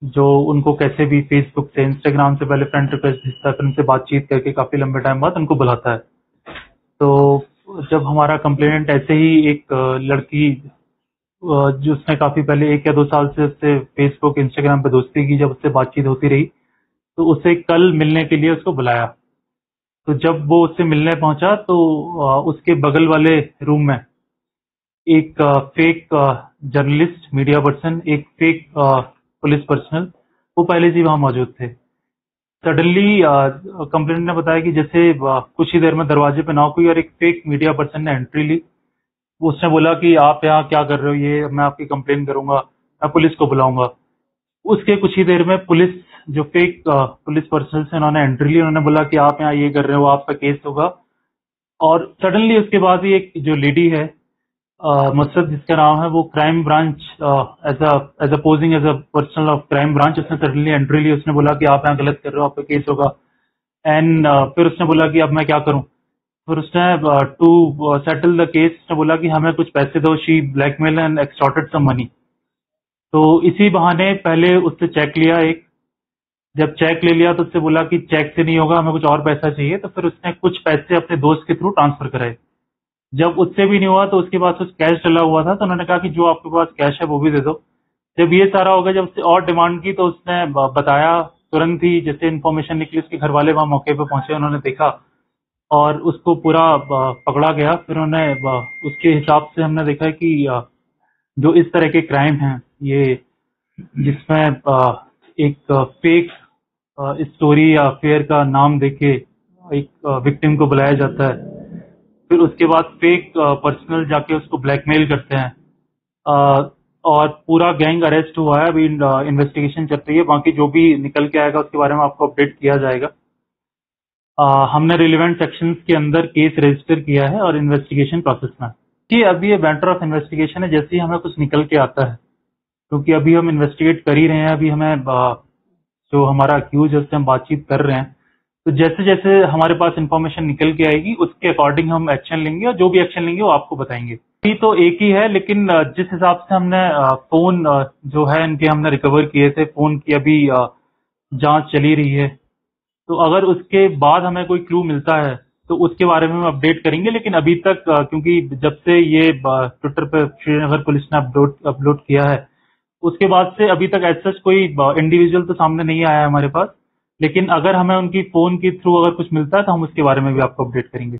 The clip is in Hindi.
जो उनको कैसे भी फेसबुक से, इंस्टाग्राम से पहले फ्रेंड रिक्वेस्ट भेजता है, फिर उनसे बातचीत करके काफ़ी लंबे टाइम बाद उनको बुलाता है। तो जब हमारा कंप्लेनेंट ऐसे ही एक लड़की जो उसने काफ़ी पहले 1 या 2 साल से उससे फेसबुक, इंस्टाग्राम पे दोस्ती की, जब उससे बातचीत होती रही, तो उसे कल मिलने के लिए उसको बुलाया। तो जब वो उससे मिलने पहुंचा तो उसके बगल वाले रूम में एक फेक जर्नलिस्ट, मीडिया पर्सन, एक फेक पुलिस पर्सनल, वो पहले से ही वहां मौजूद थे। सडनली कंप्लेंट ने बताया कि जैसे कुछ ही देर में दरवाजे पे नॉक हुई और एक फेक मीडिया पर्सन ने एंट्री ली। वो उसने बोला कि आप यहाँ क्या कर रहे हो, ये मैं आपकी कंप्लेन करूंगा, मैं पुलिस को बुलाऊंगा। उसके कुछ ही देर में पुलिस, जो फेक पुलिस पर्सन से उन्होंने एंट्री ली, उन्होंने बोला कि आप यहाँ ये कर रहे हो, आपका केस होगा। और सडनली उसके बाद ही एक जो लेडी है, मकसद जिसका नाम है, वो crime branch, as a posing as a personal of crime branch, उसने सडनली एंट्री ली। उसने बोला कि आप यहाँ गलत कर रहे हो, आपका केस होगा। एंड फिर उसने बोला कि अब मैं क्या करूं। फिर उसने टू सेटल द केस, उसने बोला कि हमें कुछ पैसे दो। She blackmail and extorted some money. तो इसी बहाने पहले उससे चेक लिया एक। जब चेक ले लिया तो उससे बोला कि चेक से नहीं होगा, हमें कुछ और पैसा चाहिए। तो फिर उसने कुछ पैसे अपने दोस्त के थ्रू ट्रांसफर कराए। जब उससे भी नहीं हुआ तो उसके पास कुछ कैश डला हुआ था, तो उन्होंने कहा कि जो आपके पास कैश है वो भी दे दो। जब ये सारा हो गया, जब उससे और डिमांड की, तो उसने बताया तुरंत ही। जैसे इन्फॉर्मेशन निकली, उसके घर वाले वहां मौके पे पहुंचे, उन्होंने देखा और उसको पूरा पकड़ा गया। फिर उन्होंने उसके हिसाब से हमने देखा कि जो इस तरह के क्राइम हैं, ये जिसमें एक फेक स्टोरी या अफेयर का नाम देके एक विक्टिम को बुलाया जाता है, फिर उसके बाद फेक पर्सनल जाके उसको ब्लैकमेल करते हैं। अ, और पूरा गैंग अरेस्ट हुआ है, अभी इन्वेस्टिगेशन चल रही है। बाकी जो भी निकल के आएगा उसके बारे में आपको अपडेट किया जाएगा। हमने रिलेवेंट सेक्शंस के अंदर केस रजिस्टर किया है और इन्वेस्टिगेशन प्रोसेस में है। कि अभी ये मैटर ऑफ इन्वेस्टिगेशन है, जैसे ही हमें कुछ निकल के आता है, क्योंकि अभी हम इन्वेस्टिगेट कर ही रहे हैं। अभी हमें जो हमारा अक्यूज है उससे हम बातचीत कर रहे हैं। तो जैसे जैसे हमारे पास इंफॉर्मेशन निकल के आएगी, उसके अकॉर्डिंग हम एक्शन लेंगे, और जो भी एक्शन लेंगे वो आपको बताएंगे। अभी तो एक ही है, लेकिन जिस हिसाब से हमने फोन जो है इनके हमने रिकवर किए थे, फोन की अभी जांच चली रही है। तो अगर उसके बाद हमें कोई क्लू मिलता है तो उसके बारे में हम अपडेट करेंगे। लेकिन अभी तक क्योंकि जब से ये ट्विटर पे श्रीनगर पुलिस ने अपलोड किया है, उसके बाद से अभी तक ऐसा कोई इंडिविजुअल तो सामने नहीं आया है हमारे पास। लेकिन अगर हमें उनकी फोन के थ्रू अगर कुछ मिलता है तो हम उसके बारे में भी आपको अपडेट करेंगे।